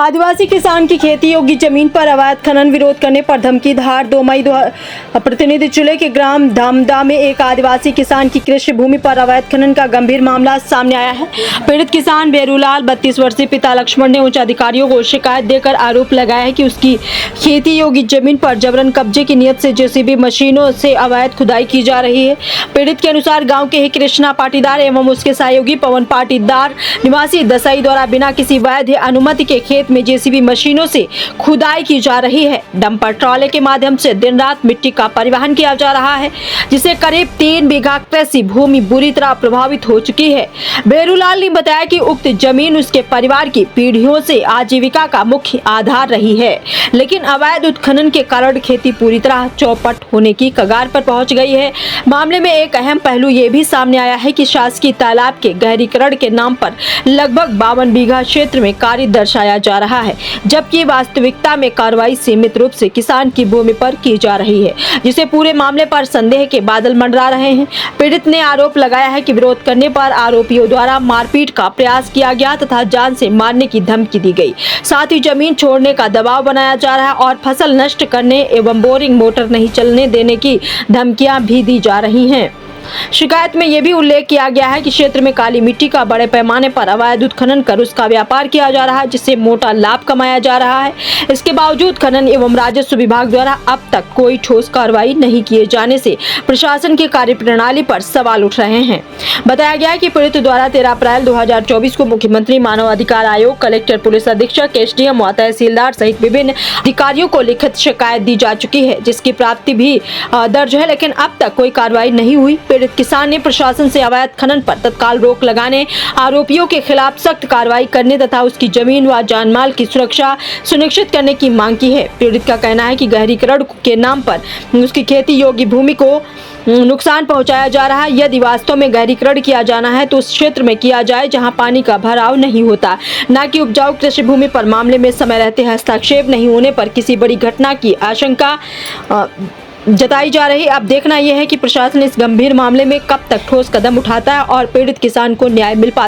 आदिवासी किसान की खेती योग्य जमीन पर अवैध खनन विरोध करने पर धमकी धार 2 मई प्रतिनिधि जिले के ग्राम धामदा में एक आदिवासी किसान की कृषि भूमि पर अवैध खनन का गंभीर मामला सामने आया है। पीड़ित किसान बेरूलाल 32 वर्षीय पिता लक्ष्मण ने उच्च अधिकारियों को शिकायत देकर आरोप लगाया है कि उसकी खेती योग्य जमीन पर जबरन कब्जे की नियत से जेसीबी मशीनों से अवैध खुदाई की जा रही है। पीड़ित के अनुसार गाँव के ही कृष्णा पाटीदार एवं उसके सहयोगी पवन पाटीदार निवासी दसाई द्वारा बिना किसी वैध अनुमति के खेत में जेसीबी मशीनों से खुदाई की जा रही है। डंपर ट्रॉले के माध्यम से दिन रात मिट्टी का परिवहन किया जा रहा है, जिससे करीब 3 बीघा कृषि भूमि बुरी तरह प्रभावित हो चुकी है। बेरूलाल ने बताया कि उक्त जमीन उसके परिवार की पीढ़ियों से आजीविका का मुख्य आधार रही है, लेकिन अवैध उत्खनन के कारण खेती पूरी तरह चौपट होने की कगार पर पहुंच गई है। मामले में एक अहम पहलू ये भी सामने आया है कि शासकीय तालाब के गहरीकरण के नाम पर लगभग 52 बीघा क्षेत्र में कार्य दर्शाया जा रहा है, जबकि वास्तविकता में कार्रवाई सीमित रूप से किसान की भूमि पर की जा रही है, जिसे पूरे मामले पर संदेह के बादल मंडरा रहे हैं। पीड़ित ने आरोप लगाया है कि विरोध करने पर आरोपियों द्वारा मारपीट का प्रयास किया गया तथा जान से मारने की धमकी दी गई। साथ ही जमीन छोड़ने का दबाव बनाया जा रहा है और फसल नष्ट करने एवं बोरिंग मोटर नहीं चलने देने की धमकियां भी दी जा रही हैं। शिकायत में यह भी उल्लेख किया गया है कि क्षेत्र में काली मिट्टी का बड़े पैमाने पर अवैध उत्खनन कर उसका व्यापार किया जा रहा है, जिससे मोटा लाभ कमाया जा रहा है। इसके बावजूद खनन एवं राजस्व विभाग द्वारा अब तक कोई ठोस कार्रवाई नहीं किए जाने से प्रशासन की कार्यप्रणाली पर सवाल उठ रहे हैं। बताया गया है कि पीड़ित द्वारा 13 अप्रैल 2024 को मुख्यमंत्री मानव अधिकार आयोग, कलेक्टर, पुलिस अधीक्षक, एसडीएम व तहसीलदार सहित विभिन्न अधिकारियों को लिखित शिकायत दी जा चुकी है, जिसकी प्राप्ति भी दर्ज है, लेकिन अब तक कोई कार्रवाई नहीं हुई। पीड़ित किसान ने प्रशासन से अवैध खनन पर तत्काल रोक लगाने, आरोपियों के खिलाफ सख्त कार्रवाई करने तथा उसकी जमीन व जानमाल की सुरक्षा सुनिश्चित करने की मांग की है। पीड़ित का कहना है कि गहरीकरण के नाम पर उसकी खेती योग्य भूमि को नुकसान पहुंचाया जा रहा है। यदि वास्तव में गहरीकरण किया जाना है तो उस क्षेत्र में किया जाए जहां पानी का भराव नहीं होता, न कि उपजाऊ कृषि भूमि पर। मामले में समय रहते हस्तक्षेप नहीं होने पर किसी बड़ी घटना की आशंका जताई जा रही। अब देखना यह है कि प्रशासन इस गंभीर मामले में कब तक ठोस कदम उठाता है और पीड़ित किसान को न्याय मिल पाता है।